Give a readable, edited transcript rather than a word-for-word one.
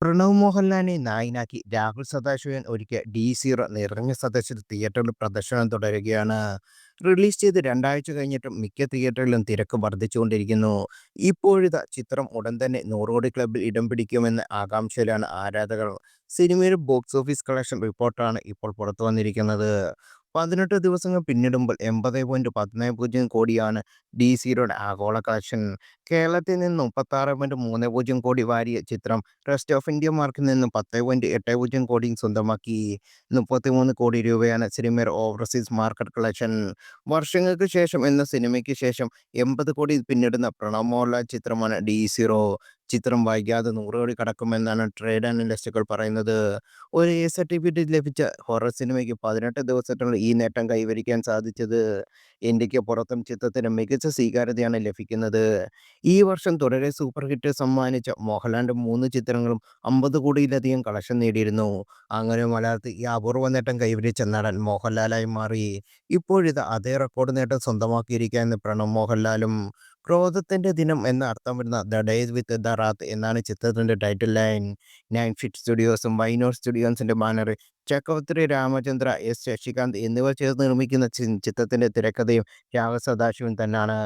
പ്രണവ് മോഹൻലാലിനെ നായകനാക്കി രാഹുൽ സദാശിവൻ ഒരുക്കിയ ഡി-0 നിറഞ്ഞ സദസ്സിൽ തിയേറ്ററിൽ പ്രദർശനം തുടരുകയാണ്. റിലീസ് ചെയ്ത് രണ്ടാഴ്ച കഴിഞ്ഞിട്ടും മിക്ക തിയേറ്ററിലും തിരക്ക് വർദ്ധിച്ചുകൊണ്ടിരിക്കുന്നു. ഇപ്പോഴിതാ ചിത്രം ഉടൻ തന്നെ 100 കോടി ക്ലബ്ബിൽ ഇടം പിടിക്കുമെന്ന ആകാംക്ഷയിലാണ് ആരാധകർ. സിനിമയുടെ ബോക്സ് ഓഫീസ് കളക്ഷൻ റിപ്പോർട്ടാണ് ഇപ്പോൾ പുറത്തു വന്നിരിക്കുന്നത്. 18 ദിവസങ്ങൾ പിന്നിടുമ്പോൾ 80.10 കോടിയാണ് ഡി-0യുടെ ആഗോള കളക്ഷൻ. കേരളത്തിൽ നിന്ന് 36.30 കോടി വാരിയ ചിത്രം റെസ്റ്റ് ഓഫ് ഇന്ത്യ മാർക്കിൽ നിന്നും 10.80 കോടിയും സ്വന്തമാക്കി. 33 കോടി രൂപയാണ് സിനിമയുടെ ഓവർസീസ് മാർക്കറ്റ് കളക്ഷൻ. വർഷങ്ങൾക്ക് ശേഷം എന്ന സിനിമയ്ക്ക് ശേഷം 80 കോടി പിന്നിടുന്ന പ്രണവ് മോഹൻലാൽ ചിത്രമാണ് ഡി-0. ചിത്രം വൈകാതെ 100 കോടി കടക്കുമെന്നാണ് ട്രേഡ് അനലിസ്റ്റുകൾ പറയുന്നത്. ഒരു എ സർട്ടിഫിക്കറ്റ് ലഭിച്ച ഹൊറർ സിനിമയ്ക്ക് 18 ദിവസത്തിനുള്ളിൽ ഈ നേട്ടം കൈവരിക്കാൻ സാധിച്ചത് ഇന്ത്യക്ക് പുറത്തും ചിത്രത്തിന് മികച്ച സ്വീകാര്യതയാണ് ലഭിക്കുന്നത്. ഈ വർഷം തുടരെ സൂപ്പർ ഹിറ്റ് സമ്മാനിച്ച മോഹൻലാലിന്റെ 3 ചിത്രങ്ങളും 50 കോടിയിലധികം കളക്ഷൻ നേടിയിരുന്നു. അങ്ങനെ മലയാളത്തിൽ ഈ അപൂർവ നേട്ടം കൈവരിച്ച നടൻ മോഹൻലാലായി മാറി. ഇപ്പോഴിതാ അതേ റെക്കോർഡ് നേട്ടം സ്വന്തമാക്കിയിരിക്കുകയാണ് പ്രണവ് മോഹൻലാലും. ക്രോധത്തിന്റെ ദിനം എന്ന അർത്ഥം വരുന്ന ദ ഡേ വിത്ത് ദ റാത്ത് എന്നാണ് ചിത്രത്തിന്റെ ടൈറ്റിൽ ലൈൻ. നയൻ ഫിറ്റ് സ്റ്റുഡിയോസും വൈനോർ സ്റ്റുഡിയോസിന്റെ ബാനറിൽ ചക്രവർത്തി രാമചന്ദ്ര, എസ് ശശികാന്ത് എന്നിവർ ചേർന്ന് നിർമ്മിക്കുന്ന ചിത്രത്തിന്റെ തിരക്കഥയും രാഘവ് സദാശിവൻ തന്നെയാണ്.